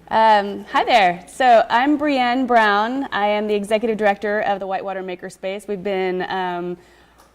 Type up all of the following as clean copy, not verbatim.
Hi there. So I'm Brienne Brown. I am the executive director of the Whitewater Makerspace. We've been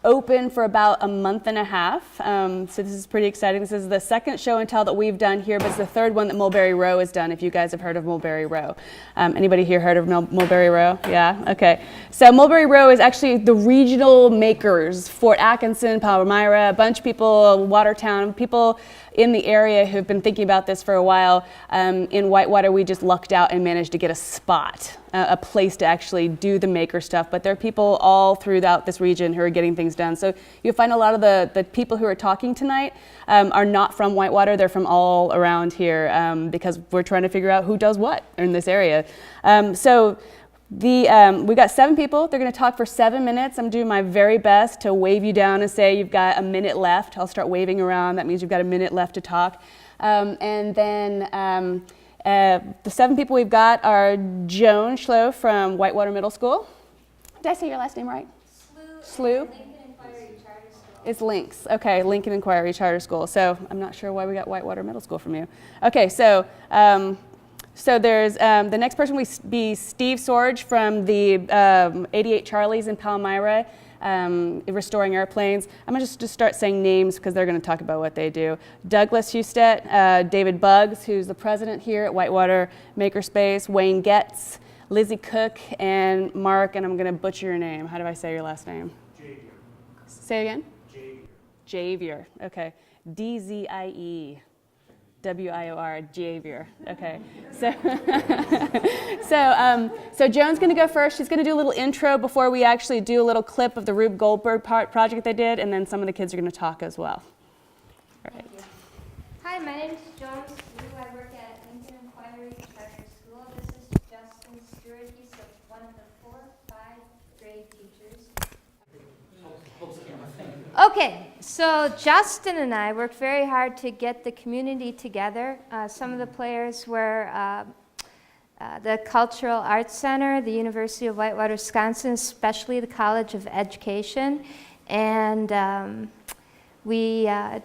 open for about a month and a half, so this is pretty exciting. This is the second show and tell that we've done here, but it's the third one that Mulberry Row has done, if you guys have heard of Mulberry Row. Anybody here heard of Mulberry Row? Yeah? Okay. So Mulberry Row is actually the regional makers, Fort Atkinson, Palmyra, a bunch of people, Watertown, people in the area who've been thinking about this for a while. In Whitewater, we just lucked out and managed to get a spot, a place to actually do the maker stuff. But there are people all throughout this region who are getting things done. So you'll find a lot of the people who are talking tonight are not from Whitewater. They're from all around here because we're trying to figure out who does what in this area. We've got 7 people. They're going to talk for 7 minutes. I'm doing my very best to wave you down and say you've got a minute left. I'll start waving around. That means you've got a minute left to talk. The 7 people we've got are Joan Schlough from Whitewater Middle School. Did I say your last name right? Schlough. Lincoln Inquiry Charter School. It's Links. Okay, Lincoln Inquiry Charter School. So I'm not sure why we got Whitewater Middle School from you. Okay, so there's the next person will be Steve Sorage from the 88 Charlies in Palmyra, restoring airplanes. I'm going to just start saying names because they're going to talk about what they do. Douglas Hustedt, David Buggs, who's the president here at Whitewater Makerspace, Wayne Getts, Lizzie Cook, and Mark, and I'm going to butcher your name. How do I say your last name? Dziewior. Say it again? Dziewior. Dziewior. Okay. D-Z-I-E. W-I-O-R, Dziewior. Okay. So Joan's going to go first. She's going to do a little intro before we actually do a little clip of the Rube Goldberg project they did, and then some of the kids are going to talk as well. All right. Hi, my name is Joan Schlough. I work at Lincoln Inquiry Charter School. This is Justin Stewart. He's one of the 4th, 5th grade teachers. Okay, so Justin and I worked very hard to get the community together. Some of the players were the Cultural Arts Center, the University of Whitewater, Wisconsin, especially the College of Education. And we had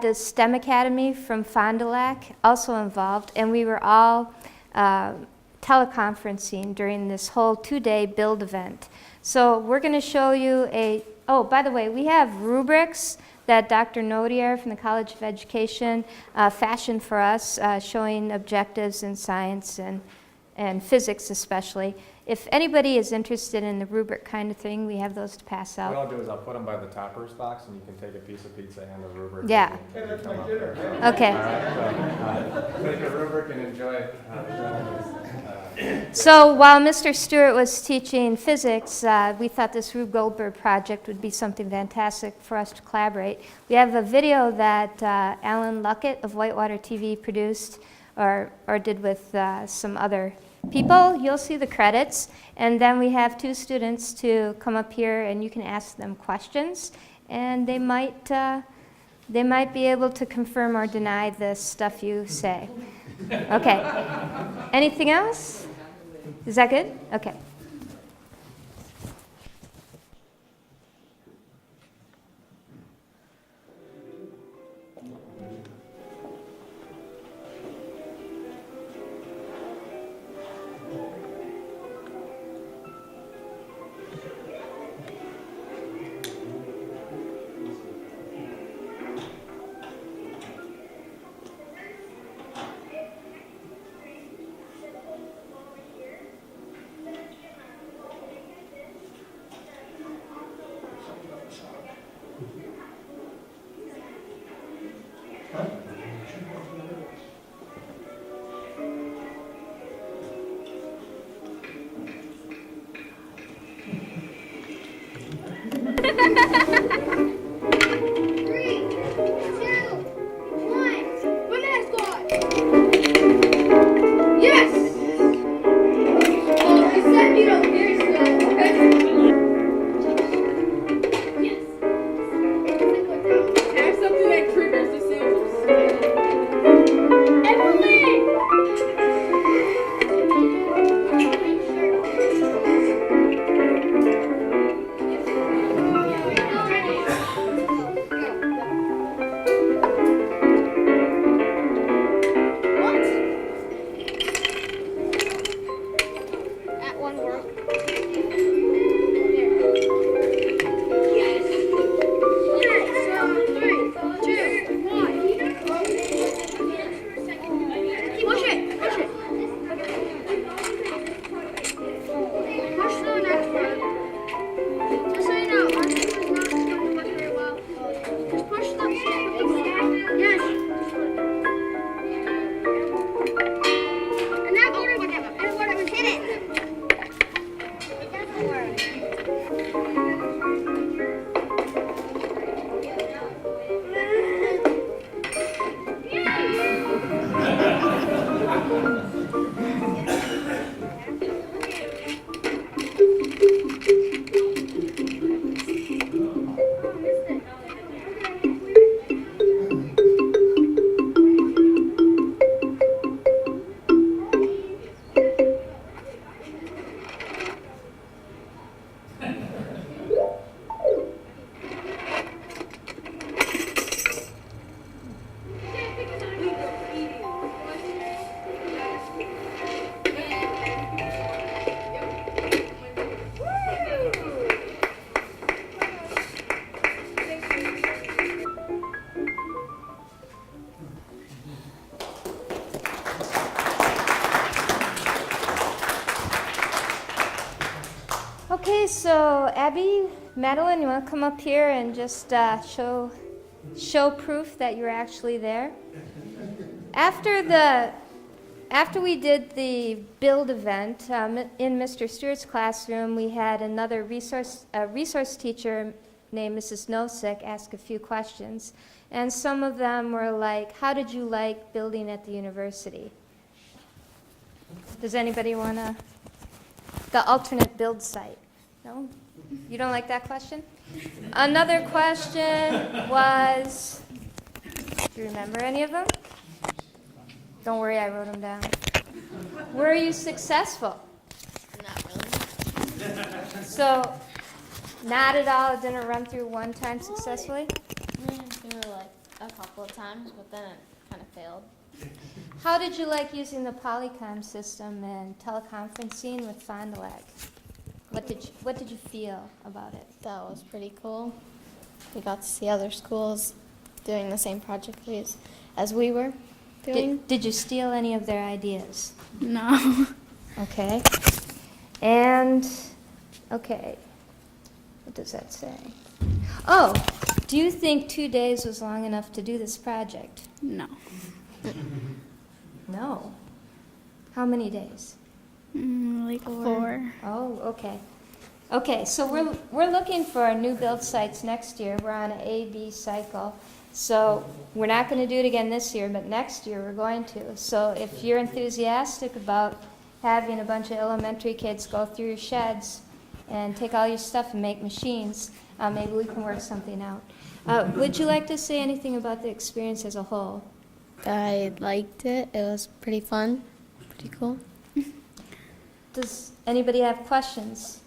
the STEM Academy from Fond Du-Lac also involved, and we were all teleconferencing during this whole 2-day build event. So we're going to show you oh, by the way, we have rubrics that Dr. Nodier from the College of Education fashioned for us, showing objectives in science and physics especially. If anybody is interested in the rubric kind of thing, we have those to pass out. What I'll do is I'll put them by the toppers box, and you can take a piece of pizza and a rubric. Yeah. Hey, that's my dinner. Okay. All right, so take a rubric and enjoy. So while Mr. Stewart was teaching physics, we thought this Rube Goldberg project would be something fantastic for us to collaborate. We have a video that Alan Luckett of Whitewater TV produced or did with some other people. You'll see the credits. And then we have 2 students to come up here and you can ask them questions. And they might be able to confirm or deny the stuff you say. Okay. Anything else? Is that good? Okay. Abby, Madeline, you want to come up here and just show proof that you're actually there? After we did the build event in Mr. Stewart's classroom, we had another resource teacher named Mrs. Nosek ask a few questions. And some of them were like, how did you like building at the university? Does anybody want to? The alternate build site? No? You don't like that question? Another question was, do you remember any of them? Don't worry, I wrote them down. Were you successful? Not really. So, not at all, it didn't run through one time successfully? There were like a couple of times, but then it kind of failed. How did you like using the Polycom system and teleconferencing with Fond du Lac? What did you feel about it? That was pretty cool. We got to see other schools doing the same project as we were doing. Did you steal any of their ideas? No. Okay. And, okay, what does that say? Oh, do you think 2 days was long enough to do this project? No. No. How many days? Like 4. Oh, okay. Okay, so we're looking for new build sites next year. We're on an A-B cycle. So we're not going to do it again this year, but next year we're going to. So if you're enthusiastic about having a bunch of elementary kids go through your sheds and take all your stuff and make machines, maybe we can work something out. Would you like to say anything about the experience as a whole? I liked it. It was pretty fun. Pretty cool. Does anybody have questions?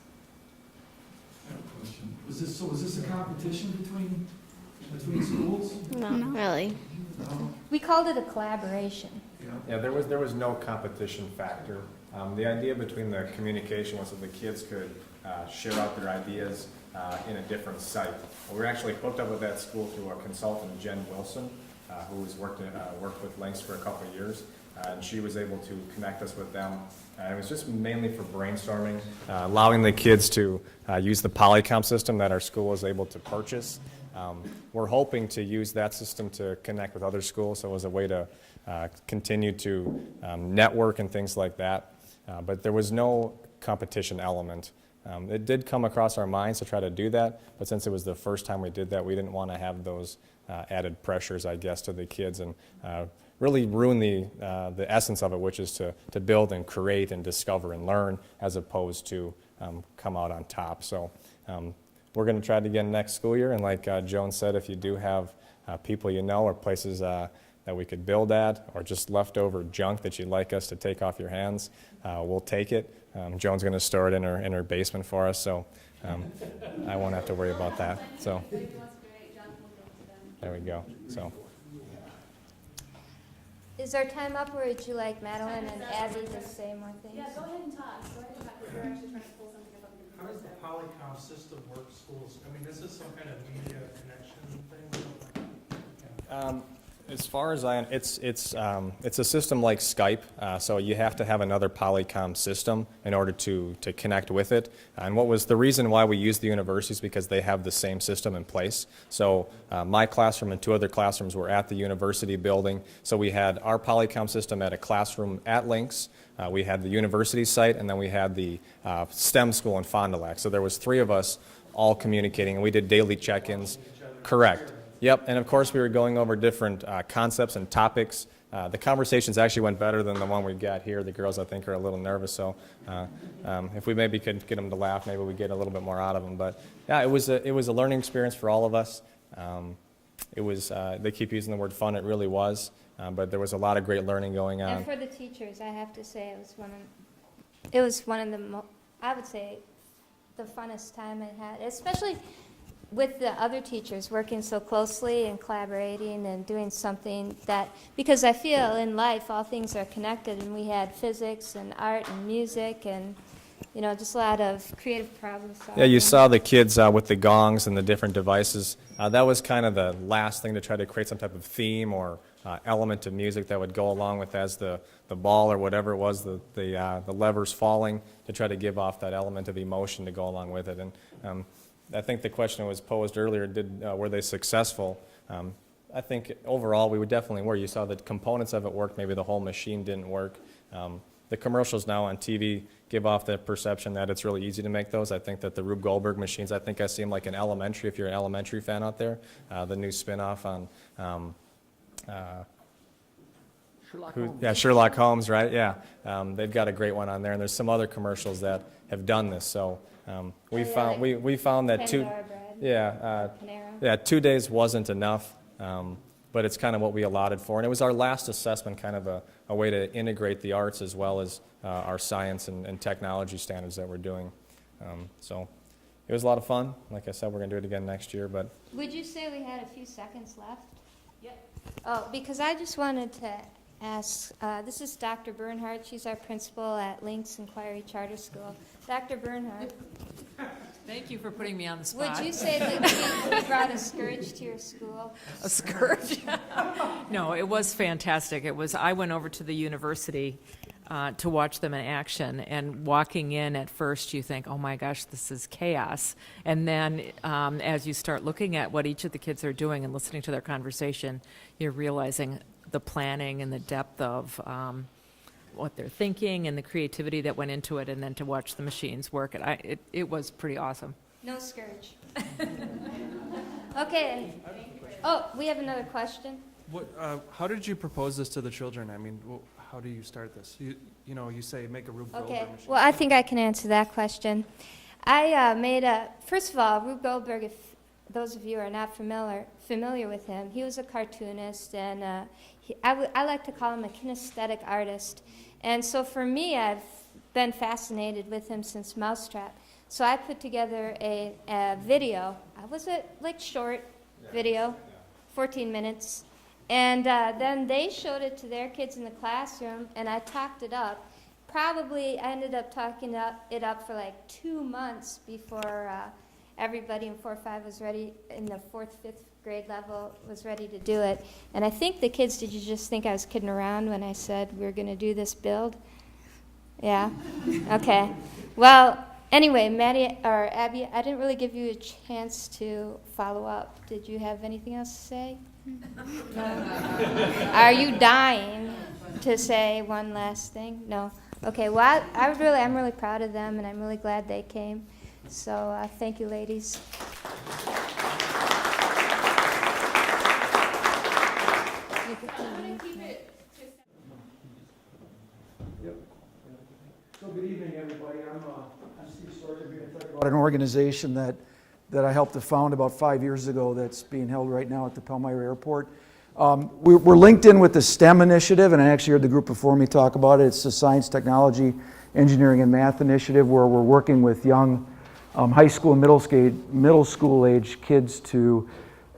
I have a question. Was this a competition between schools? Not really. No? We called it a collaboration. Yeah, there was no competition factor. The idea between the communication was that the kids could share out their ideas in a different site. We were actually hooked up with that school through a consultant, Jen Wilson, who has worked with Lynx for a couple of years, and she was able to connect us with them. It was just mainly for brainstorming, allowing the kids to use the Polycom system that our school was able to purchase. We're hoping to use that system to connect with other schools, so it was a way to continue to network and things like that. But there was no competition element. It did come across our minds to try to do that, but since it was the first time we did that, we didn't want to have those added pressures, I guess, to the kids and really ruin the essence of it, which is to build and create and discover and learn as opposed to come out on top. So we're going to try it again next school year, and like Joan said, if you do have people you know or places that we could build at or just leftover junk that you'd like us to take off your hands, we'll take it. Joan's going to store it in her basement for us, so I won't have to worry about that. So there we go. So. Is our time up, or would you like Madeline and Abby to say more things? Yeah, go ahead and talk. Go ahead and talk. We're actually trying to pull something up. How does the Polycom system work schools? I mean, this is some kind of media connection thing? As far as it's a system like Skype, so you have to have another Polycom system in order to connect with it. And what was the reason why we use the universities, because they have the same system in place. So my classroom and 2 other classrooms were at the university building. So we had our Polycom system at a classroom at Lynx. We had the university site, and then we had the STEM school in Fond du Lac. So there was 3 of us all communicating, and we did daily check-ins. Correct. Yep, and of course we were going over different concepts and topics. The conversations actually went better than the one we got here. The girls, I think, are a little nervous, so if we maybe could get them to laugh, maybe we get a little bit more out of them. But yeah, it was a learning experience for all of us. They keep using the word fun. It really was, but there was a lot of great learning going on. And for the teachers, I have to say it was one of the I would say the funnest time I had, especially with the other teachers working so closely and collaborating and doing something that, because I feel in life all things are connected, and we had physics and art and music and, just a lot of creative problem solving. Yeah, you saw the kids with the gongs and the different devices. That was kind of the last thing to try to create some type of theme or element of music that would go along with as the ball or whatever it was, the levers falling, to try to give off that element of emotion to go along with it. And I think the question was posed earlier, were they successful? I think overall we definitely were. You saw the components of it worked, maybe the whole machine didn't work. The commercials now on TV give off the perception that it's really easy to make those. I think that the Rube Goldberg machines, I think I see them like in elementary, if you're an elementary fan out there, the new spin-off on Sherlock Holmes, right? Yeah, they've got a great one on there, and there's some other commercials that have done this. So we found that Panera. 2 days wasn't enough, but it's kind of what we allotted for, and it was our last assessment, kind of a way to integrate the arts as well as our science and technology standards that we're doing. So it was a lot of fun. Like I said, we're going to do it again next year. But Would you say we had a few seconds left? Yep. Oh, because I just wanted to ask, this is Dr. Bernhardt. She's our principal at Links Inquiry Charter School. Dr. Bernhardt, Thank you for putting me on the spot. would you say that you brought a scourge to your school? A scourge? No, it was fantastic. I went over to the university to watch them in action, and walking in at first you think, oh my gosh, this is chaos. And then as you start looking at what each of the kids are doing and listening to their conversation, you're realizing the planning and the depth of what they're thinking and the creativity that went into it, and then to watch the machines work. It was pretty awesome. No scourge. Okay. Oh, we have another question. How did you propose this to the children? I mean, how do you start this? You say make a Rube Okay, Goldberg machine. well, I think I can answer that question. I first of all, Rube Goldberg, if those of you are not familiar with him, he was a cartoonist, and I like to call him a kinesthetic artist. And so for me, I've been fascinated with him since Mousetrap. So I put together a video. Was it like short video, 14 minutes? And then they showed it to their kids in the classroom, and I talked it up. I ended up talking it up for like 2 months before everybody in 4-5 was ready, in the 4th, 5th grade level was ready to do it. And I think the kids, did you just think I was kidding around when I said we were going to do this build? Yeah? Okay. Well, anyway, Abby, I didn't really give you a chance to follow up. Did you have anything else to say? No? Are you dying to say one last thing? No? Okay, well, I'm really proud of them, and I'm really glad they came. So thank you, ladies. So good evening, everybody. I'm Steve Sorage. I'm going to talk about an organization that I helped to found about 5 years ago that's being held right now at the Palmyra Airport. We're linked in with the STEM initiative, and I actually heard the group before me talk about it. It's the Science, Technology, Engineering, and Math initiative, where we're working with young high school and middle school age kids to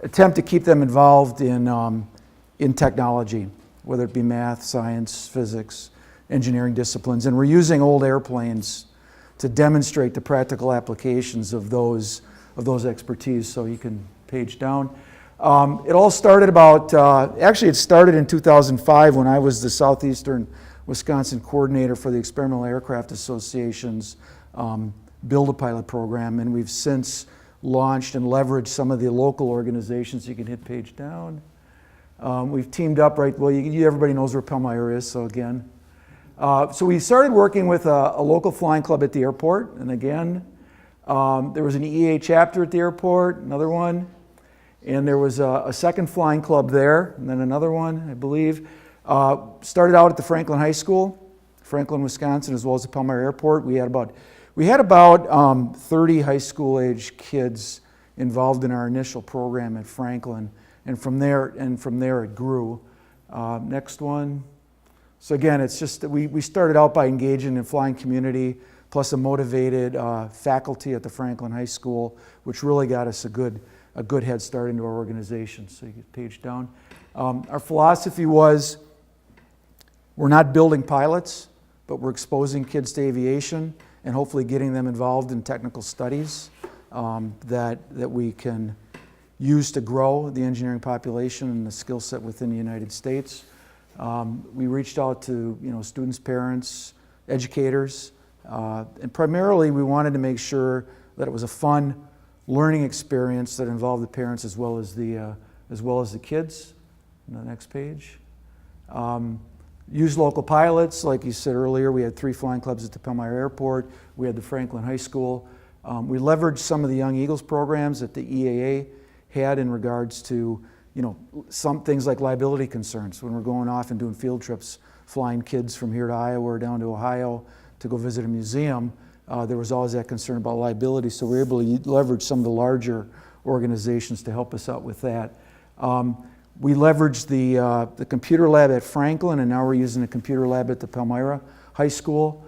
attempt to keep them involved in technology, whether it be math, science, physics, engineering disciplines. And we're using old airplanes to demonstrate the practical applications of those expertise. So you can page down. It all started it started in 2005 when I was the Southeastern Wisconsin coordinator for the Experimental Aircraft Association's Build a Pilot program, and we've since launched and leveraged some of the local organizations. You can hit page down. We've teamed up, everybody knows where Palmyra is, so again. So we started working with a local flying club at the airport, and again, there was an EA chapter at the airport, another one, and there was a second flying club there, and then another one, I believe. Started out at the Franklin High School, Franklin, Wisconsin, as well as the Palmyra Airport. We had about 30 high school age kids involved in our initial program at Franklin, and from there it grew. Next one. So again, it's just that we started out by engaging in flying community, plus a motivated faculty at the Franklin High School, which really got us a good head start into our organization. So you get page down. Our philosophy was, we're not building pilots, but we're exposing kids to aviation and hopefully getting them involved in technical studies that we can use to grow the engineering population and the skill set within the United States. We reached out to students, parents, educators, and primarily we wanted to make sure that it was a fun learning experience that involved the parents as well as the kids. On the next page. Use local pilots, like you said earlier. We had 3 flying clubs at the Pelmeyer Airport. We had the Franklin High School. We leveraged some of the Young Eagles programs that the EAA had in regards to, some things like liability concerns. When we're going off and doing field trips, flying kids from here to Iowa or down to Ohio to go visit a museum, there was always that concern about liability. So we were able to leverage some of the larger organizations to help us out with that. We leveraged the computer lab at Franklin, and now we're using the computer lab at the Palmyra High School.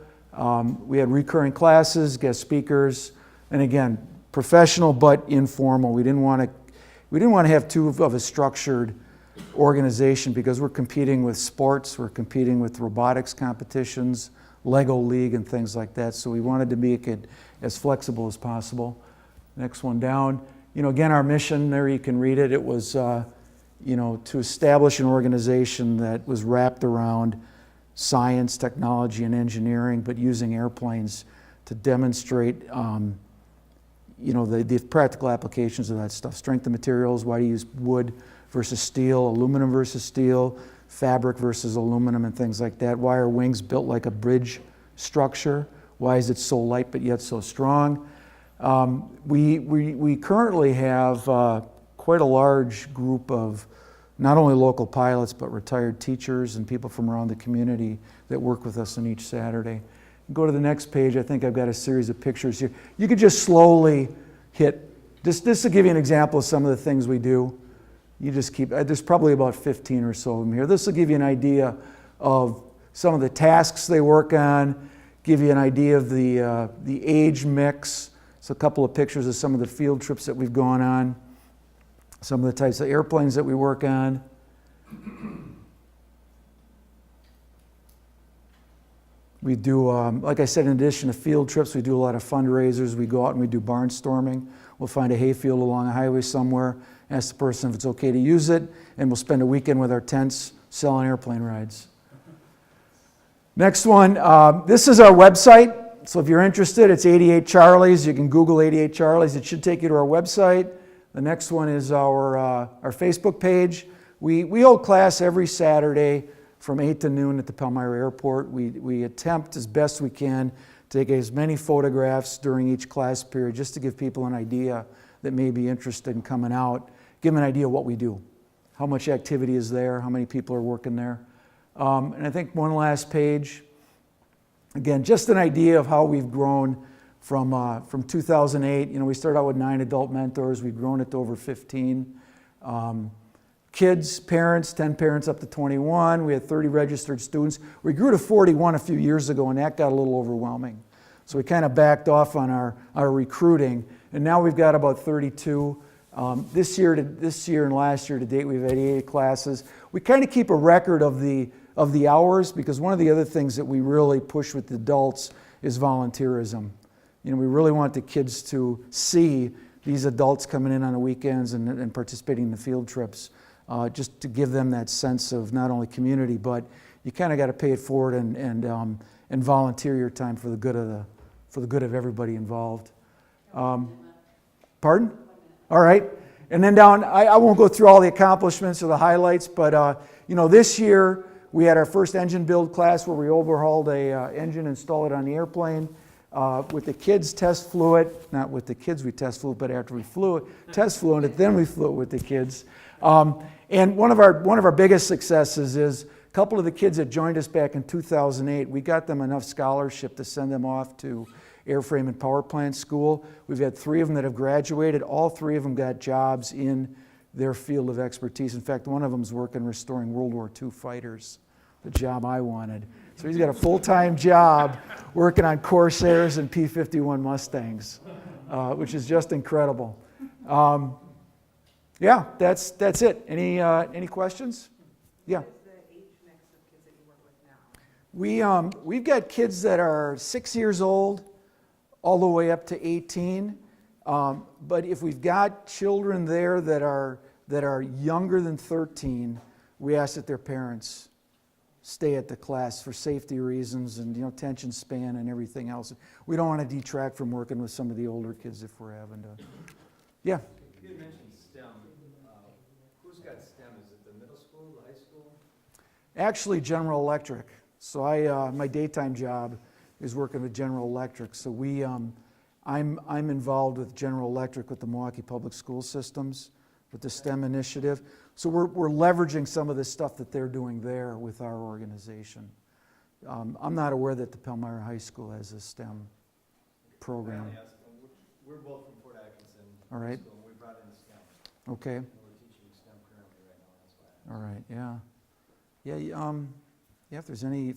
We had recurring classes, guest speakers, and again, professional but informal. We didn't want to have too of a structured organization because we're competing with sports, we're competing with robotics competitions, Lego League, and things like that. So we wanted to make it as flexible as possible. Next one down. Again, our mission there, you can read it. It was to establish an organization that was wrapped around science, technology, and engineering, but using airplanes to demonstrate, the practical applications of that stuff. Strength of materials, why do you use wood versus steel, aluminum versus steel, fabric versus aluminum, and things like that. Why are wings built like a bridge structure? Why is it so light but yet so strong? We currently have quite a large group of not only local pilots but retired teachers and people from around the community that work with us on each Saturday. Go to the next page. I think I've got a series of pictures here. You could just slowly hit, this will give you an example of some of the things we do. You just keep, there's probably about 15 or so of them here. This will give you an idea of some of the tasks they work on, give you an idea of the age mix. So a couple of pictures of some of the field trips that we've gone on, some of the types of airplanes that we work on. We do, like I said, in addition to field trips, we do a lot of fundraisers. We go out and we do barnstorming. We'll find a hayfield along a highway somewhere, ask the person if it's okay to use it, and we'll spend a weekend with our tents selling airplane rides. Next one, this is our website. So if you're interested, it's 88 Charlies. You can Google 88 Charlies. It should take you to our website. The next one is our Facebook page. We hold class every Saturday from 8 to noon at the Palmyra Airport. We attempt as best we can to take as many photographs during each class period just to give people an idea that may be interested in coming out, give them an idea of what we do, how much activity is there, how many people are working there. And I think one last page, again, just an idea of how we've grown from 2008. We started out with 9 adult mentors. We've grown it to over 15. Kids, parents, 10 parents up to 21. We had 30 registered students. We grew to 41 a few years ago, and that got a little overwhelming. So we kind of backed off on our recruiting, and now we've got about 32. This year and last year to date, we've had 88 classes. We kind of keep a record of the hours, because one of the other things that we really push with the adults is volunteerism. We really want the kids to see these adults coming in on the weekends and participating in the field trips. Just to give them that sense of not only community, but you kind of got to pay it forward and volunteer your time for the good of everybody involved. Pardon? All right. And then down, I won't go through all the accomplishments or the highlights, but this year we had our first engine build class where we overhauled a engine, installed it on the airplane. With the kids, test flew it. Not with the kids we test flew it, but after we flew it, test flew it, then we flew it with the kids. And one of our biggest successes is a couple of the kids that joined us back in 2008, we got them enough scholarship to send them off to airframe and power plant school. We've had 3 of them that have graduated. All 3 of them got jobs in their field of expertise. In fact, one of them is working restoring World War II fighters, the job I wanted. So he's got a full-time job working on Corsairs and P-51 Mustangs, which is just incredible. Yeah, that's it. Any questions? Yeah. What is the age mix of kids that you work with now? We've got kids that are 6 years old all the way up to 18. But if we've got children there that are younger than 13, we ask that their parents stay at the class for safety reasons and, attention span and everything else. We don't want to detract from working with some of the older kids if we're having to. Yeah. You mentioned STEM. Who's got STEM? Is it the middle school, the high school? Actually, General Electric. So my daytime job is working with General Electric. So I'm involved with General Electric with the Milwaukee Public School Systems, with the STEM initiative. So we're leveraging some of the stuff that they're doing there with our organization. I'm not aware that the Palmyra High School has a STEM program. We're both from Fort Atkinson. All right. School, and we brought in STEM. Okay. And we're teaching STEM currently right now. That's why. All right. Yeah. Yeah. If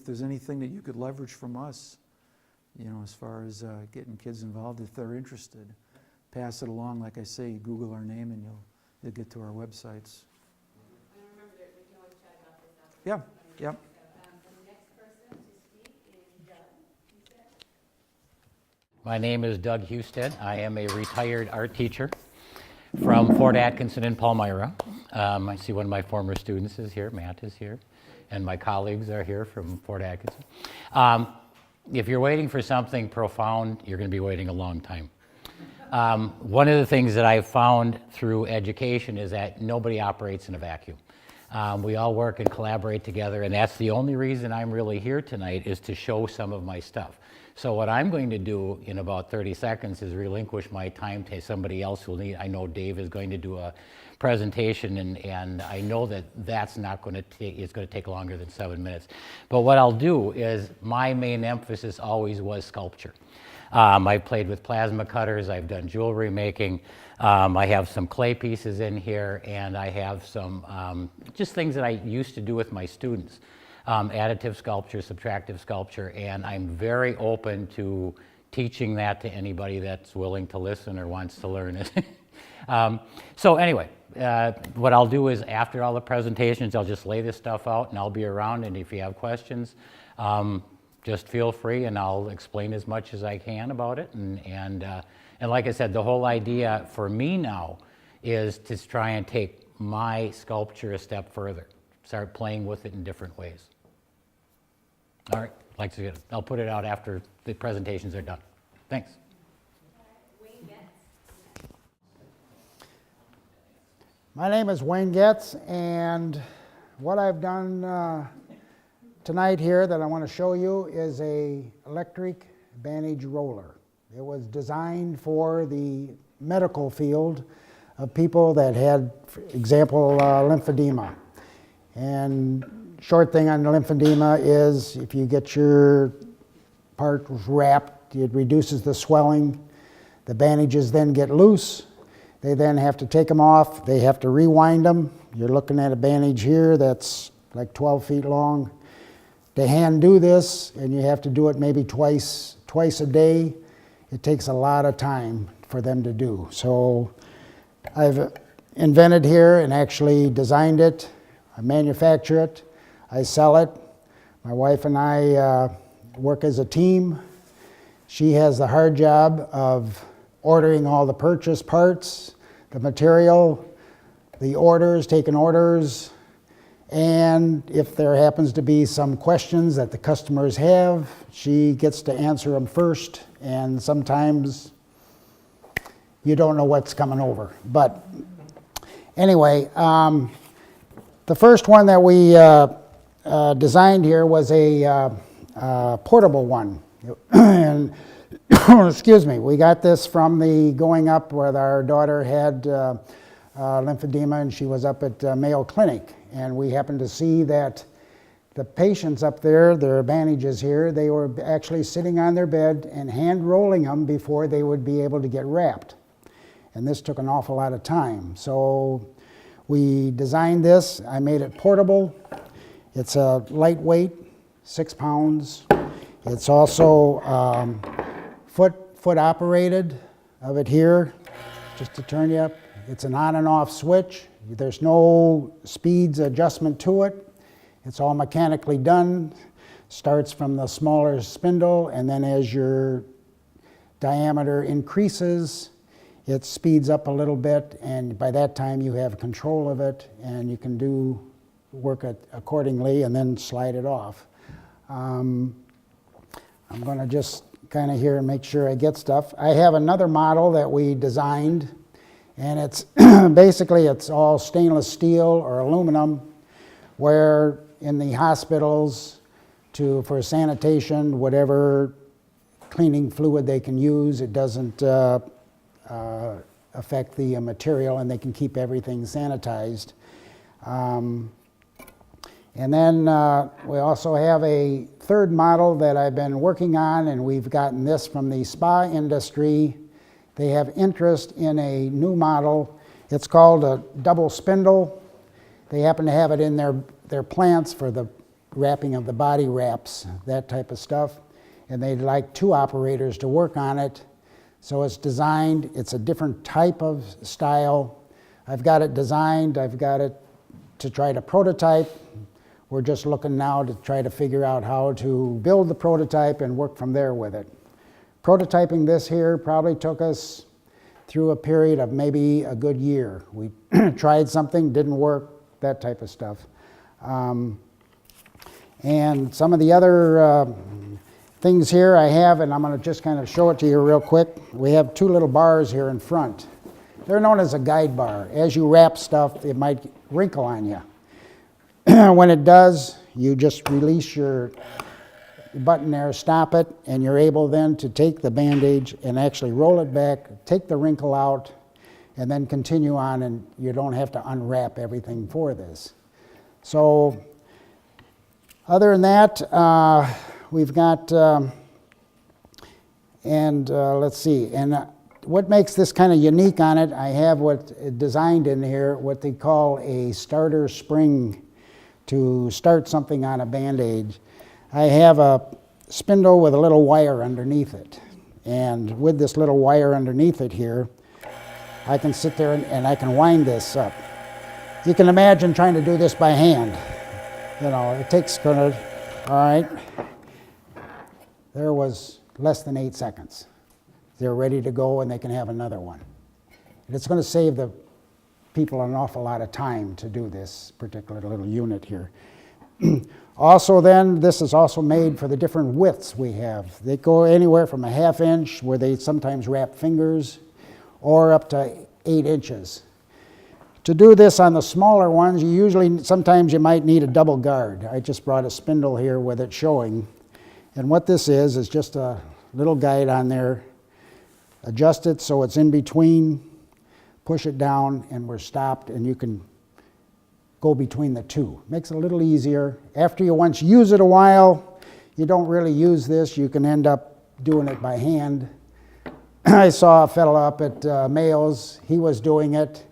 there's anything that you could leverage from us, as far as getting kids involved, if they're interested, pass it along. Like I say, Google our name and you'll get to our websites. And remember that we can always chat about this after. Yeah. Yep. The next person to speak is Doug Hustedt. My name is Doug Hustedt. I am a retired art teacher from Fort Atkinson in Palmyra. I see one of my former students is here, Matt is here, and my colleagues are here from Fort Atkinson. If you're waiting for something profound, you're going to be waiting a long time. One of the things that I've found through education is that nobody operates in a vacuum. We all work and collaborate together, and that's the only reason I'm really here tonight, is to show some of my stuff. So what I'm going to do in about 30 seconds is relinquish my time to somebody else who will need. I know Dave is going to do a presentation, and I know that that's not going to take, it's going to take longer than 7 minutes. But what I'll do is, my main emphasis always was sculpture. I've played with plasma cutters, I've done jewelry making, I have some clay pieces in here, and I have some just things that I used to do with my students. Additive sculpture, subtractive sculpture, and I'm very open to teaching that to anybody that's willing to listen or wants to learn it. So anyway, what I'll do is, after all the presentations, I'll just lay this stuff out and I'll be around, and if you have questions, just feel free and I'll explain as much as I can about it. And like I said, the whole idea for me now is to try and take my sculpture a step further, start playing with it in different ways. All right, I'll put it out after the presentations are done. Thanks. My name is Wayne Getts, and what I've done tonight here that I want to show you is a electric bandage roller. It was designed for the medical field of people that had, for example, lymphedema. And short thing on the lymphedema is, if you get your part wrapped, it reduces the swelling. The bandages then get loose. They then have to take them off. They have to rewind them. You're looking at a bandage here that's like 12 feet long. To hand do this, and you have to do it maybe twice a day, it takes a lot of time for them to do. So I've invented here and actually designed it. I manufacture it. I sell it. My wife and I work as a team. She has the hard job of ordering all the purchase parts, the material, the orders, taking orders, and if there happens to be some questions that the customers have, she gets to answer them first, and sometimes you don't know what's coming over. But anyway, the first one that we designed here was a portable one. And excuse me, we got this from the going up where our daughter had lymphedema, and she was up at Mayo Clinic. And we happened to see that the patients up there, their bandages here, they were actually sitting on their bed and hand rolling them before they would be able to get wrapped. And this took an awful lot of time. So we designed this. I made it portable. It's a lightweight, 6 pounds. It's also foot operated of it here, just to turn you up. It's an on and off switch. There's no speeds adjustment to it. It's all mechanically done. Starts from the smaller spindle, and then as your diameter increases, it speeds up a little bit, and by that time you have control of it, and you can do work it accordingly and then slide it off. I'm going to just kind of here and make sure I get stuff. I have another model that we designed, and it's basically it's all stainless steel or aluminum, where in the hospitals for sanitation, whatever cleaning fluid they can use, it doesn't affect the material, and they can keep everything sanitized. And then we also have a third model that I've been working on, and we've gotten this from the spa industry. They have interest in a new model. It's called a double spindle. They happen to have it in their plants for the wrapping of the body wraps, that type of stuff. And they'd like 2 operators to work on it. So it's designed, it's a different type of style. I've got it designed, I've got it to try to prototype. We're just looking now to try to figure out how to build the prototype and work from there with it. Prototyping this here probably took us through a period of maybe a good year. We tried something, didn't work, that type of stuff. And some of the other things here I have, and I'm going to just kind of show it to you real quick. We have 2 little bars here in front. They're known as a guide bar. As you wrap stuff, it might wrinkle on you. When it does, you just release your button there, stop it, and you're able then to take the bandage and actually roll it back, take the wrinkle out, and then continue on, and you don't have to unwrap everything for this. So other than that, we've got, let's see, and what makes this kind of unique on it, I have what designed in here, what they call a starter spring to start something on a bandage. I have a spindle with a little wire underneath it. And with this little wire underneath it here, I can sit there and I can wind this up. You can imagine trying to do this by hand. You know, it takes kind of, all right. There was less than 8 seconds. They're ready to go and they can have another one. And it's going to save the people an awful lot of time to do this particular little unit here. Also then, this is also made for the different widths we have. They go anywhere from a 1/2 inch, where they sometimes wrap fingers, or up to 8 inches. To do this on the smaller ones, sometimes you might need a double guard. I just brought a spindle here with it showing. And what this is just a little guide on there. Adjust it so it's in between, push it down, and we're stopped, and you can go between the 2. Makes it a little easier. After you once use it a while, you don't really use this. You can end up doing it by hand. I saw a fellow up at Mayo's. He was doing it,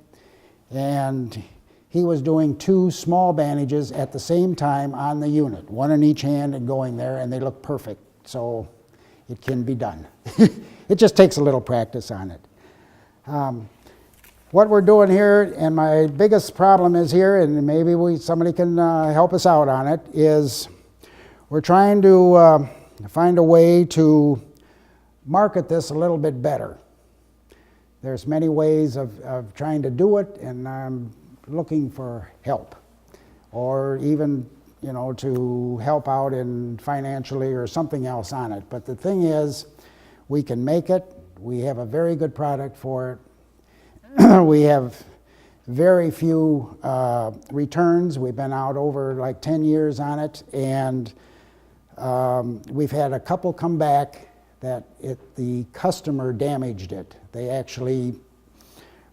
and he was doing 2 small bandages at the same time on the unit, 1 in each hand and going there, and they look perfect. So it can be done. It just takes a little practice on it. What we're doing here, and my biggest problem is here, and maybe somebody can help us out on it, is we're trying to find a way to market this a little bit better. There's many ways of trying to do it, and I'm looking for help, or even, you know, to help out in financially or something else on it. But the thing is, we can make it. We have a very good product for it. We have very few returns. We've been out over like 10 years on it, and we've had a couple come back that the customer damaged it. They actually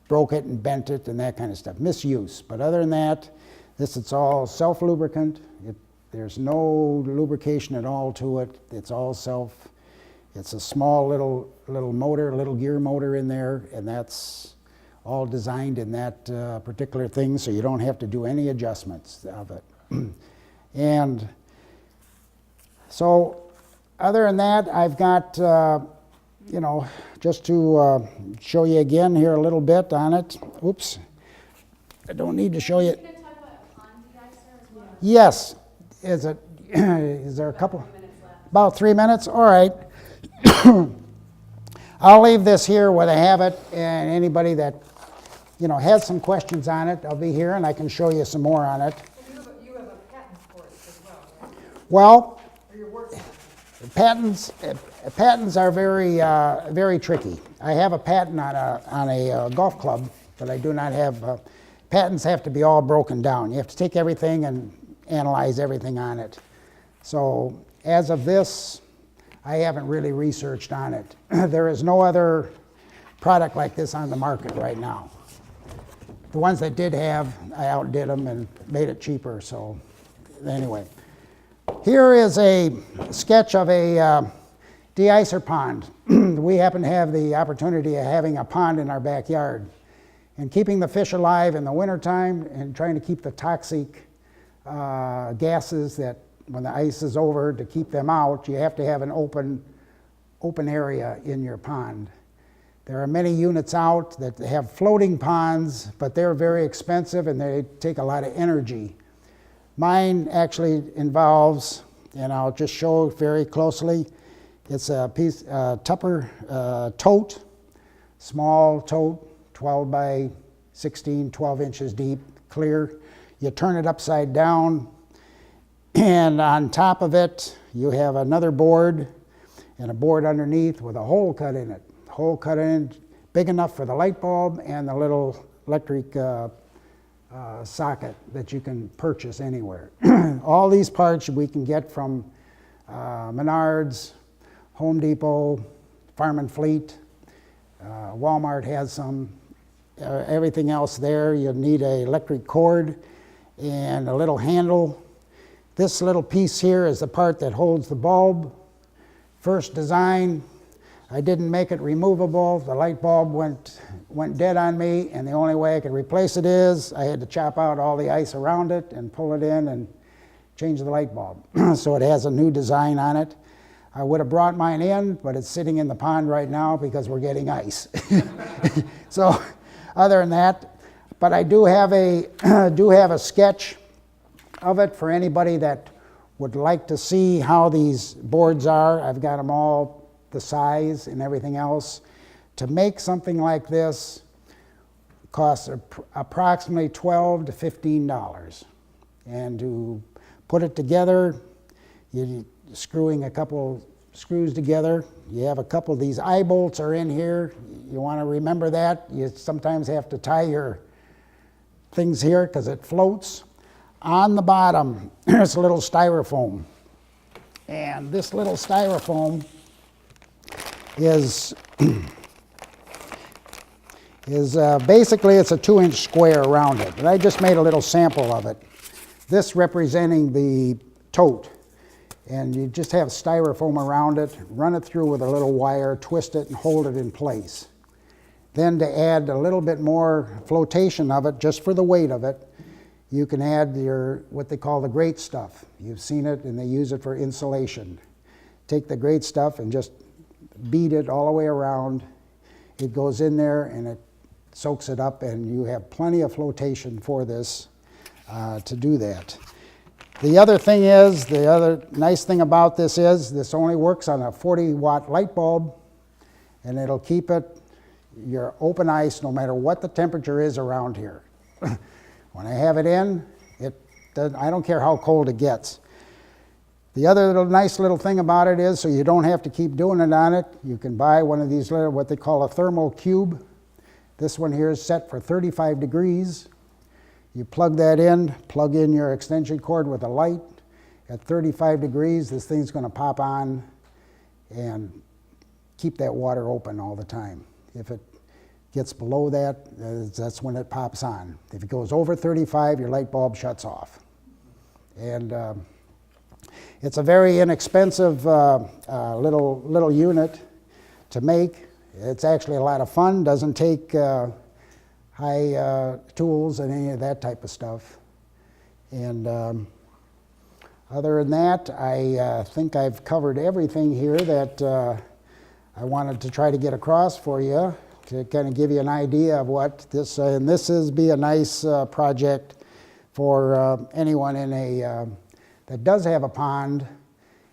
broke it and bent it and that kind of stuff. Misuse. But other than that, it's all self-lubricant. There's no lubrication at all to it. It's all self. It's a small little motor, little gear motor in there, and that's all designed in that particular thing, so you don't have to do any adjustments of it. And so other than that, I've got, you know, just to show you again here a little bit on it. Oops, I don't need to show you. Are you going to talk about Pond De-icer as well? Yes. Is there a couple? About 3 minutes? All right. I'll leave this here where they have it, and anybody that, you know, has some questions on it, I'll be here and I can show you some more on it. You have a patent for it as well, right? Well, Or you're working on it? patents are very tricky. I have a patent on a golf club, but I do not have, patents have to be all broken down. You have to take everything and analyze everything on it. So as of this, I haven't really researched on it. There is no other product like this on the market right now. The ones that did have, I outdid them and made it cheaper, so anyway. Here is a sketch of a de-icer pond. We happen to have the opportunity of having a pond in our backyard. And keeping the fish alive in the wintertime and trying to keep the toxic gases that when the ice is over, to keep them out, you have to have an open area in your pond. There are many units out that have floating ponds, but they're very expensive and they take a lot of energy. Mine actually involves, and I'll just show very closely, it's a piece, Tupper tote, small tote, 12 by 16, 12 inches deep, clear. You turn it upside down, and on top of it, you have another board and a board underneath with a hole cut in it. Hole cut in, big enough for the light bulb and the little electric socket that you can purchase anywhere. All these parts we can get from Menards, Home Depot, Farm and Fleet. Walmart has some. Everything else there, you need an electric cord and a little handle. This little piece here is the part that holds the bulb. First design, I didn't make it removable. The light bulb went dead on me, and the only way I could replace it is I had to chop out all the ice around it and pull it in and change the light bulb. So it has a new design on it. I would have brought mine in, but it's sitting in the pond right now because we're getting ice. So other than that, but I do have a sketch of it for anybody that would like to see how these boards are. I've got them all, the size and everything else. To make something like this costs approximately $12 to $15. And to put it together, you're screwing a couple screws together. You have a couple of these eye bolts are in here. You want to remember that. You sometimes have to tie your things here because it floats. On the bottom, there's a little styrofoam. And this little styrofoam is basically it's a 2-inch square around it. And I just made a little sample of it. This representing the tote. And you just have styrofoam around it, run it through with a little wire, twist it and hold it in place. Then to add a little bit more flotation of it, just for the weight of it, you can add your, what they call the great stuff. You've seen it and they use it for insulation. Take the great stuff and just beat it all the way around. It goes in there and it soaks it up, and you have plenty of flotation for this to do that. The other thing is, the other nice thing about this is, this only works on a 40-watt light bulb, and it'll keep it your open ice no matter what the temperature is around here. When I have it in, I don't care how cold it gets. The other nice little thing about it is, so you don't have to keep doing it on it, you can buy one of these little, what they call a thermal cube. This one here is set for 35 degrees. You plug that in, plug in your extension cord with a light. At 35 degrees, this thing's going to pop on and keep that water open all the time. If it gets below that, that's when it pops on. If it goes over 35, your light bulb shuts off. And it's a very inexpensive little unit to make. It's actually a lot of fun, doesn't take high tools and any of that type of stuff. And other than that, I think I've covered everything here that I wanted to try to get across for you to kind of give you an idea of what this, and this is be a nice project for anyone in a, that does have a pond,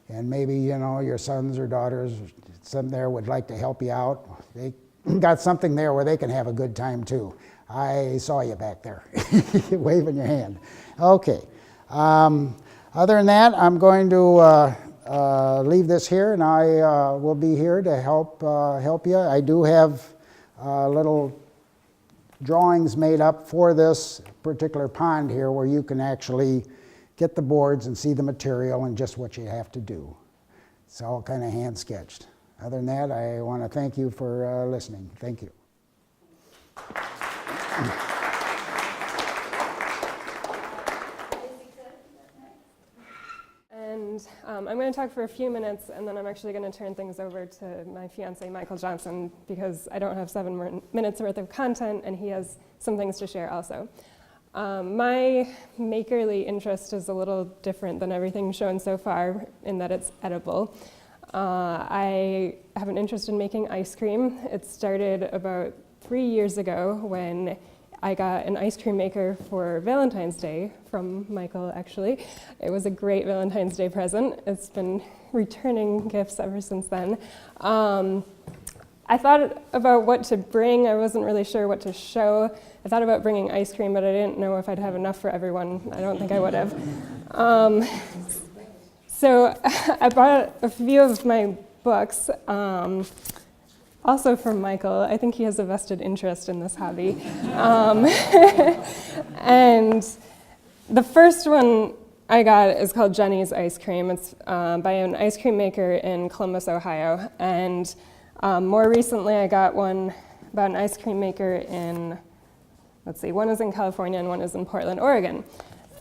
and maybe, you know, your sons or daughters some there would like to help you out, they got something there where they can have a good time too. I saw you back there waving your hand. Okay. Other than that, I'm going to leave this here, and I will be here to help you. I do have little drawings made up for this particular pond here where you can actually get the boards and see the material and just what you have to do. It's all kind of hand sketched. Other than that, I want to thank you for listening. Thank you. And I'm going to talk for a few minutes, and then I'm actually going to turn things over to my fiance, Michael Johnson, because I don't have 7 more minutes worth of content, and he has some things to share also. My makerly interest is a little different than everything shown so far in that it's edible. I have an interest in making ice cream. It started about 3 years ago when I got an ice cream maker for Valentine's Day from Michael, actually. It was a great Valentine's Day present. It's been returning gifts ever since then. I thought about what to bring. I wasn't really sure what to show. I thought about bringing ice cream, but I didn't know if I'd have enough for everyone. I don't think I would have. So I brought a few of my books, also from Michael. I think he has a vested interest in this hobby. And the first one I got is called Jenny's Ice Cream. It's by an ice cream maker in Columbus, Ohio. And more recently, I got one about an ice cream maker in, let's see, one is in California and one is in Portland, Oregon.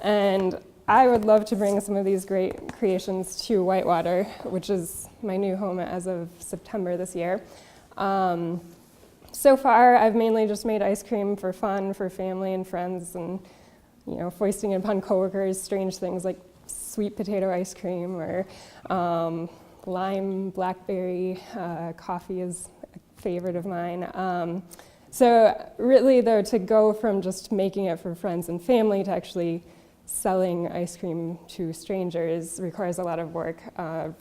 And I would love to bring some of these great creations to Whitewater, which is my new home as of September this year. So far, I've mainly just made ice cream for fun, for family and friends, and foisting it upon coworkers strange things like sweet potato ice cream or lime blackberry coffee is a favorite of mine. So really, though, to go from just making it for friends and family to actually selling ice cream to strangers requires a lot of work.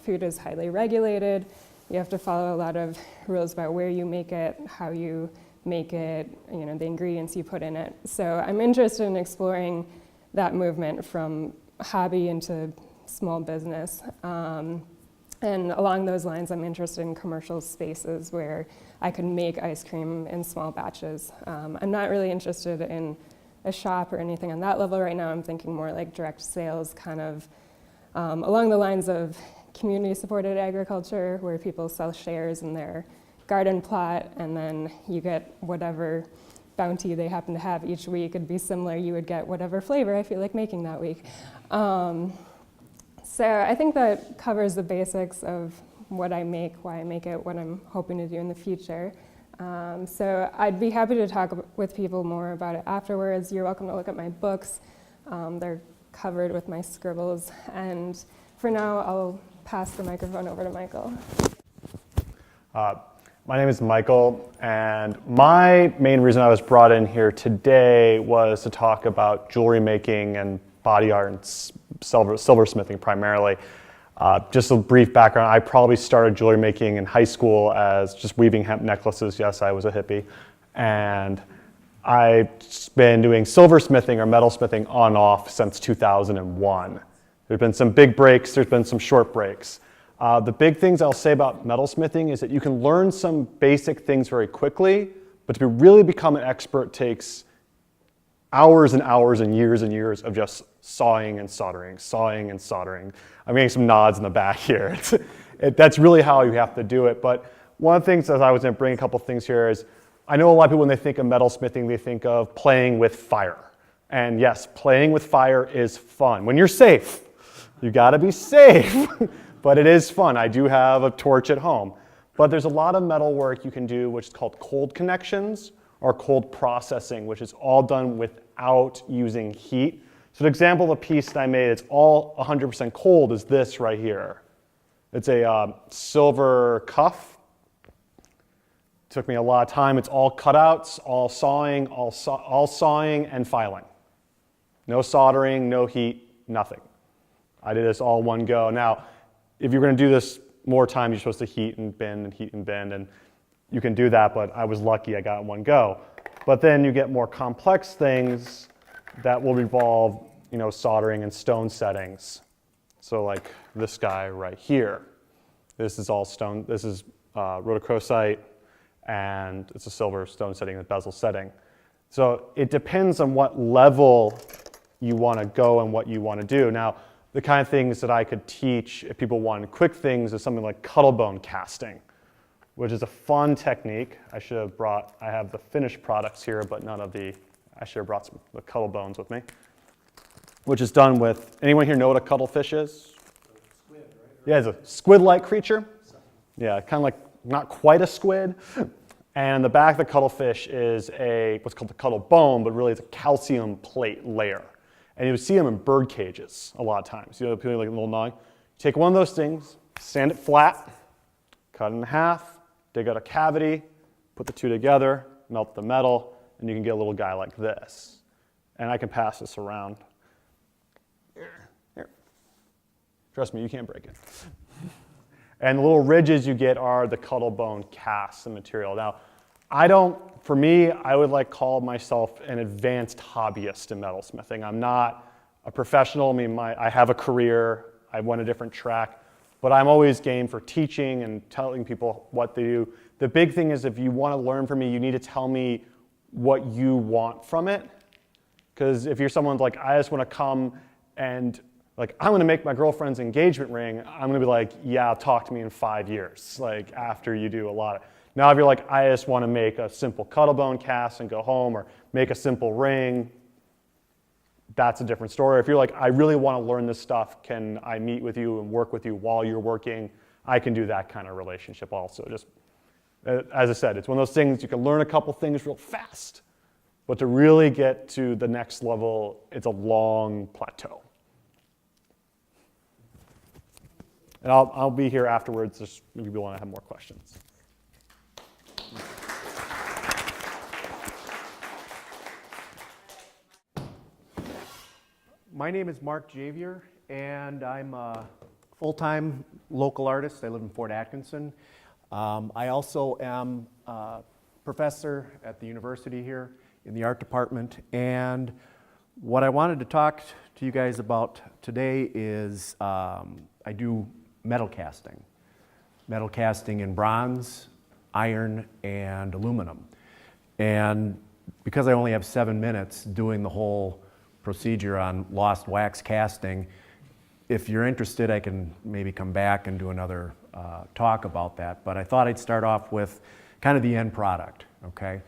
Food is highly regulated. You have to follow a lot of rules about where you make it, how you make it, the ingredients you put in it. So I'm interested in exploring that movement from hobby into small business. And along those lines, I'm interested in commercial spaces where I can make ice cream in small batches. I'm not really interested in a shop or anything on that level right now. I'm thinking more like direct sales, kind of along the lines of community-supported agriculture, where people sell shares in their garden plot, and then you get whatever bounty they happen to have each week. It'd be similar, you would get whatever flavor I feel like making that week. So I think that covers the basics of what I make, why I make it, what I'm hoping to do in the future. So I'd be happy to talk with people more about it afterwards. You're welcome to look at my books. They're covered with my scribbles. And for now, I'll pass the microphone over to Michael. My name is Michael, and my main reason I was brought in here today was to talk about jewelry making and body art and silversmithing primarily. Just a brief background, I probably started jewelry making in high school as just weaving hemp necklaces. Yes, I was a hippie. And I've been doing silversmithing or metalsmithing on and off since 2001. There's been some big breaks, there's been some short breaks. The big things I'll say about metalsmithing is that you can learn some basic things very quickly, but to really become an expert takes hours and hours and years of just sawing and soldering, sawing and soldering. I'm getting some nods in the back here. That's really how you have to do it. But one of the things, as I was going to bring a couple things here, is I know a lot of people, when they think of metalsmithing, they think of playing with fire. And yes, playing with fire is fun. When you're safe, you got to be safe. But it is fun. I do have a torch at home. But there's a lot of metal work you can do, which is called cold connections or cold processing, which is all done without using heat. So an example of a piece that I made, it's all 100% cold, is this right here. It's a silver cuff. Took me a lot of time. It's all cutouts, all sawing and filing. No soldering, no heat, nothing. I did this all one go. Now, if you're going to do this more time you're supposed to heat and bend, and you can do that, but I was lucky I got it in one go. But then you get more complex things that will involve, soldering and stone settings. So like this guy right here. This is all stone. This is rhodochrosite, and it's a silver stone setting and bezel setting. So it depends on what level you want to go and what you want to do. Now, the kind of things that I could teach if people wanted quick things is something like cuttlebone casting, which is a fun technique. I have the finished products here, but I should have brought the cuttlebones with me, which is done with, anyone here know what a cuttlefish is? Squid, right? Yeah, it's a squid-like creature. Yeah, kind of like, not quite a squid. And the back of the cuttlefish is what's called the cuttle bone, but really it's a calcium plate layer. And you would see them in bird cages a lot of times. People like a little gnawing. Take one of those things, sand it flat, cut it in half, dig out a cavity, put the two together, melt the metal, and you can get a little guy like this. And I can pass this around. Here. Trust me, you can't break it. And the little ridges you get are the cuttlebone casts and material. Now, for me, I would call myself an advanced hobbyist in metalsmithing. I'm not a professional. I have a career. I went a different track. But I'm always game for teaching and telling people what to do. The big thing is if you want to learn from me, you need to tell me what you want from it. Because if you're someone like, I just want to come and I'm going to make my girlfriend's engagement ring, I'm going to be like, yeah, talk to me in 5 years, after you do a lot of. Now, if you're like, I just want to make a simple cuttlebone cast and go home, or make a simple ring, that's a different story. If you're like, I really want to learn this stuff, can I meet with you and work with you while you're working? I can do that kind of relationship also. Just, as I said, it's one of those things, you can learn a couple things real fast, but to really get to the next level, it's a long plateau. And I'll be here afterwards, just if you want to have more questions. My name is Mark Dziewior, and I'm a full-time local artist. I live in Fort Atkinson. I also am a professor at the university here in the art department. And what I wanted to talk to you guys about today is I do metal casting in bronze, iron, and aluminum. And because I only have 7 minutes doing the whole procedure on lost wax casting, if you're interested, I can maybe come back and do another talk about that. But I thought I'd start off with kind of the end product, okay?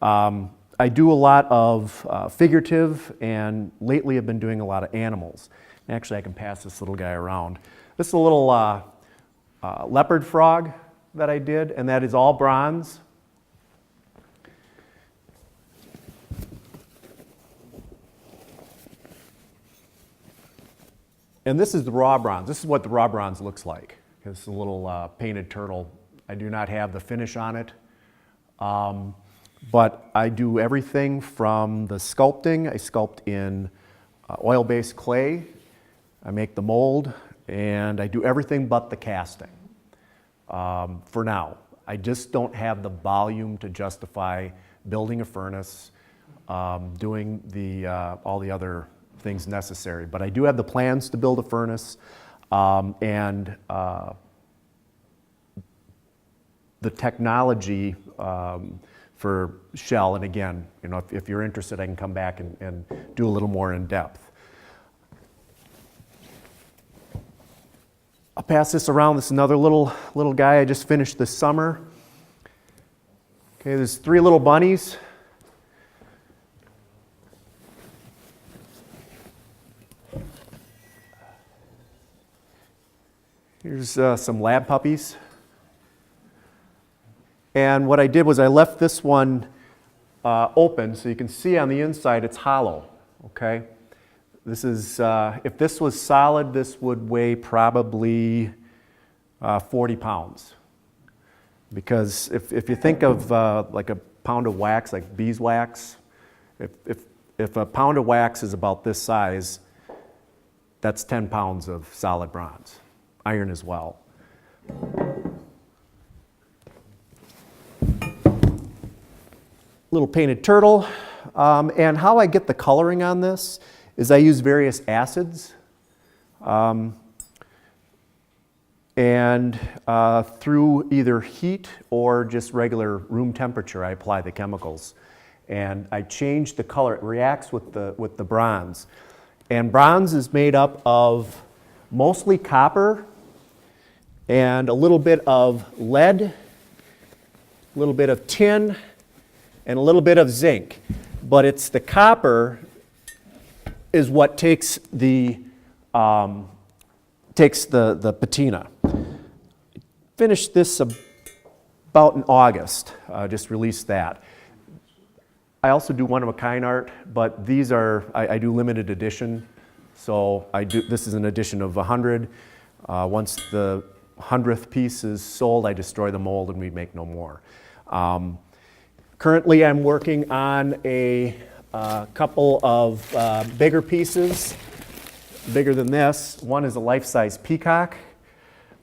I do a lot of figurative, and lately I've been doing a lot of animals. Actually, I can pass this little guy around. This is a little leopard frog that I did, and that is all bronze. And this is the raw bronze. This is what the raw bronze looks like. It's a little painted turtle. I do not have the finish on it. But I do everything from the sculpting. I sculpt in oil-based clay. I make the mold, and I do everything but the casting for now. I just don't have the volume to justify building a furnace, doing all the other things necessary. But I do have the plans to build a furnace, and the technology for shell. And again, if you're interested, I can come back and do a little more in depth. I'll pass this around. This is another little guy I just finished this summer. Okay, there's 3 little bunnies. Here's some lab puppies. And what I did was I left this one open, so you can see on the inside it's hollow, okay? This is, if this was solid, this would weigh probably 40 pounds. Because if you think of like a pound of wax, like beeswax, if a pound of wax is about this size, that's 10 pounds of solid bronze. Iron as well. Little painted turtle. And how I get the coloring on this is I use various acids. And through either heat or just regular room temperature, I apply the chemicals. And I change the color. It reacts with the bronze. And bronze is made up of mostly copper and a little bit of lead, a little bit of tin, and a little bit of zinc. But it's the copper is what takes the patina. Finished this about in August, just released that. I also do one-of-a-kind art, but these are, I do limited edition. So this is an edition of 100. Once the 100th piece is sold, I destroy the mold and we make no more. Currently I'm working on a couple of bigger pieces, bigger than this. One is a life-size peacock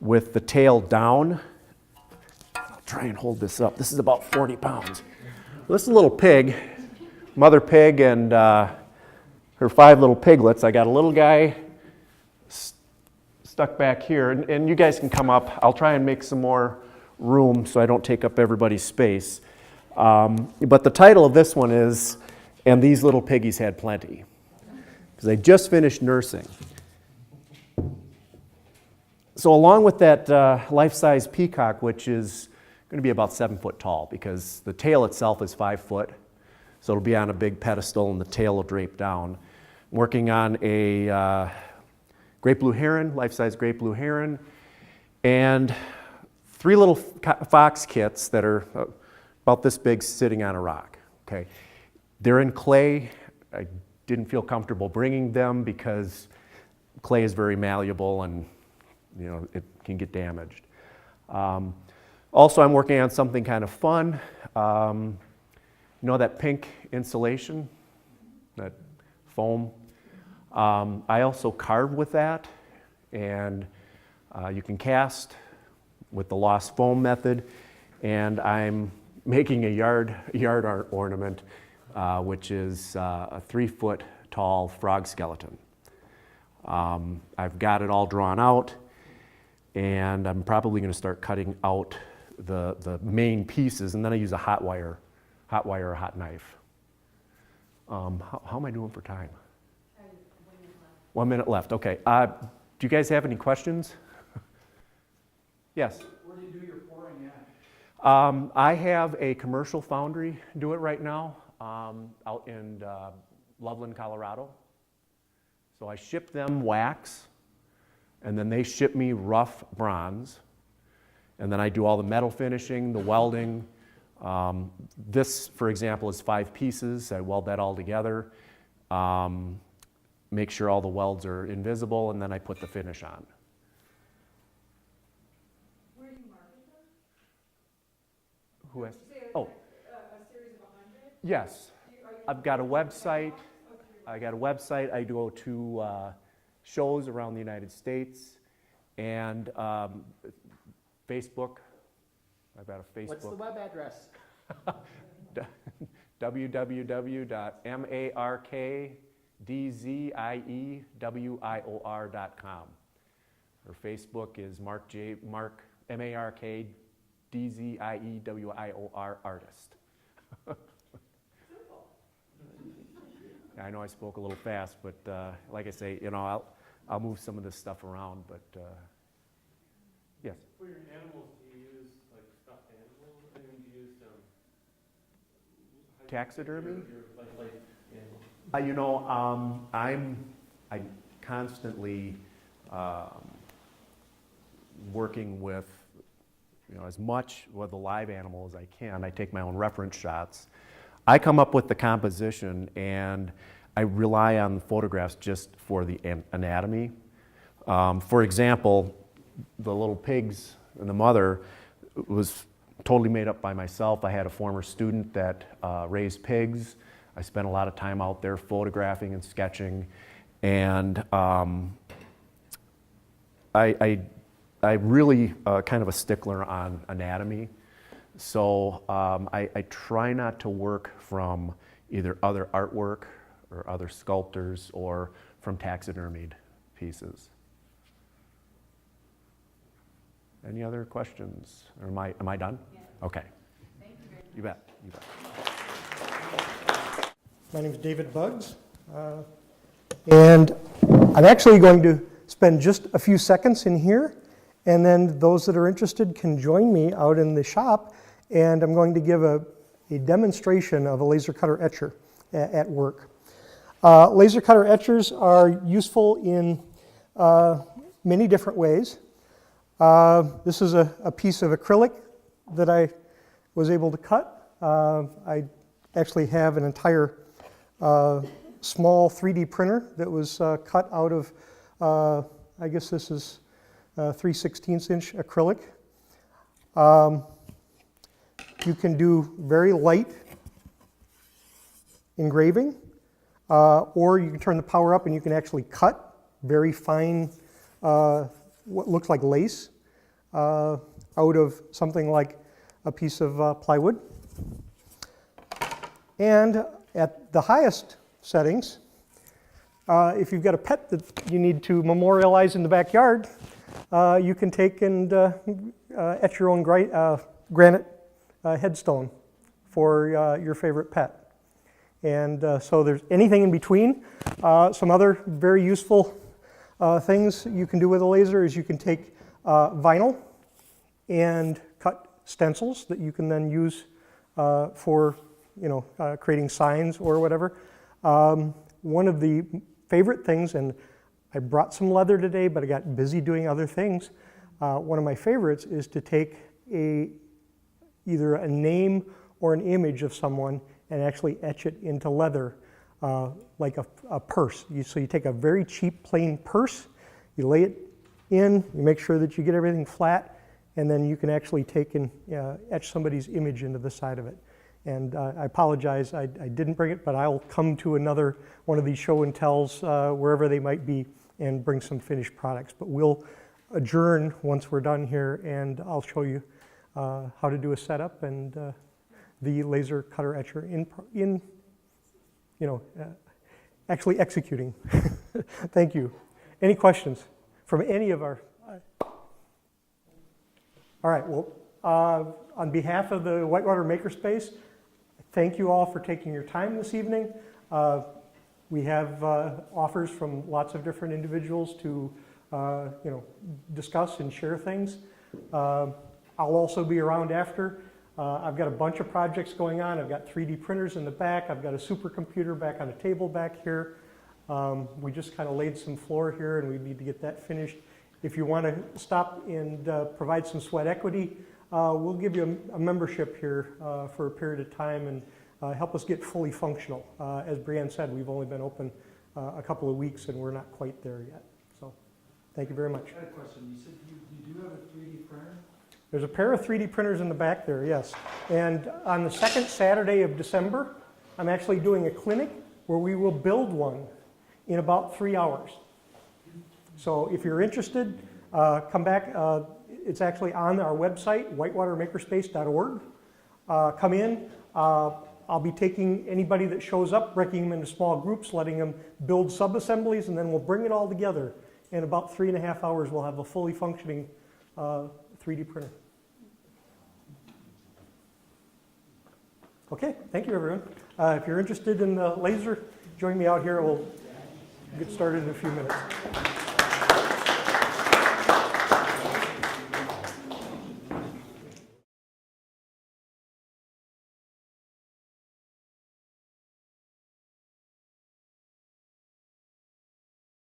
with the tail down. I'll try and hold this up. This is about 40 pounds. This is a little pig, mother pig and her 5 little piglets. I got a little guy stuck back here, and you guys can come up. I'll try and make some more room so I don't take up everybody's space. But the title of this one is, "And These Little Piggies Had Plenty," because I just finished nursing. So along with that life-size peacock, which is going to be about 7 foot tall, because the tail itself is 5 foot, so it'll be on a big pedestal and the tail will drape down. I'm working on a great blue heron, life-size great blue heron, and 3 little fox kits that are about this big sitting on a rock. Okay, they're in clay. I didn't feel comfortable bringing them because clay is very malleable and it can get damaged. Also, I'm working on something kind of fun. That pink insulation, that foam. I also carve with that, and you can cast with the lost foam method. And I'm making a yard art ornament, which is a 3 foot tall frog skeleton. I've got it all drawn out, and I'm probably going to start cutting out the main pieces, and then I use a hot wire or hot knife. How am I doing for time? 1 minute left. Okay. Do you guys have any questions? Yes. Where do you do your pouring at? I have a commercial foundry do it right now out in Loveland, Colorado. So I ship them wax, and then they ship me rough bronze, and then I do all the metal finishing, the welding. This, for example, is 5 pieces. I weld that all together, make sure all the welds are invisible, and then I put the finish on. Where do you market them? Who has? Did you say Oh. A series of 100? Yes. I've got a website. I go to shows around the United States and Facebook. I've got a Facebook. What's the web address? www.markdziewior.com. Or Facebook is Mark MarkDZIEWIOR artist. I know I spoke a little fast, but like I say, I'll move some of this stuff around. But yes. For your animals, do you use like stuffed animals? I mean, do you use taxidermy? Animals? I'm constantly working with as much with a live animal as I can. I take my own reference shots. I come up with the composition, and I rely on the photographs just for the anatomy. For example, the little pigs and the mother was totally made up by myself. I had a former student that raised pigs. I spent a lot of time out there photographing and sketching, and I I'm really kind of a stickler on anatomy. So I try not to work from either other artwork or other sculptors or from taxidermied pieces. Any other questions? Or am I done? Yeah. Okay. Thank you. You bet. You bet. My name is David Buggs, and I'm actually going to spend just a few seconds in here, and then those that are interested can join me out in the shop, and I'm going to give a demonstration of a laser cutter etcher at work. Laser cutter etchers are useful in many different ways. This is a piece of acrylic that I was able to cut. I actually have an entire small 3D printer that was cut out of, I guess this is 3/16" acrylic. You can do very light engraving, or you can turn the power up and you can actually cut very fine, what looks like lace, out of something like a piece of plywood. And at the highest settings, if you've got a pet that you need to memorialize in the backyard, you can take and etch your own granite headstone for your favorite pet. And so there's anything in between. Some other very useful things you can do with a laser is you can take vinyl and cut stencils that you can then use for creating signs or whatever. One of the favorite things, and I brought some leather today, but I got busy doing other things. One of my favorites is to take either a name or an image of someone and actually etch it into leather, like a purse. So you take a very cheap plain purse, you lay it in, you make sure that you get everything flat, and then you can actually take and etch somebody's image into the side of it. And I apologize, I didn't bring it, but I'll come to another one of these show and tells wherever they might be and bring some finished products. But we'll adjourn once we're done here, and I'll show you how to do a setup and the laser cutter etcher in actually executing. Thank you. Any questions from any of our? All right, well, on behalf of the Whitewater Makerspace, thank you all for taking your time this evening. We have offers from lots of different individuals to discuss and share things. I'll also be around after. I've got a bunch of projects going on. I've got 3D printers in the back. I've got a supercomputer back on a table back here. We just kind of laid some floor here and we need to get that finished. If you want to stop and provide some sweat equity, we'll give you a membership here for a period of time and help us get fully functional. As Brianne said, we've only been open a couple of weeks and we're not quite there yet. So thank you very much. I had a question. You said you do have a 3D printer? There's a pair of 3D printers in the back there, yes. And on the second Saturday of December, I'm actually doing a clinic where we will build one in about 3 hours. So if you're interested, come back. It's actually on our website, whitewatermakerspace.org. Come in. I'll be taking anybody that shows up, breaking them into small groups, letting them build sub-assemblies, and then we'll bring it all together. In about 3.5 hours, we'll have a fully functioning 3D printer. Okay, thank you, everyone. If you're interested in the laser, join me out here. We'll get started in a few minutes.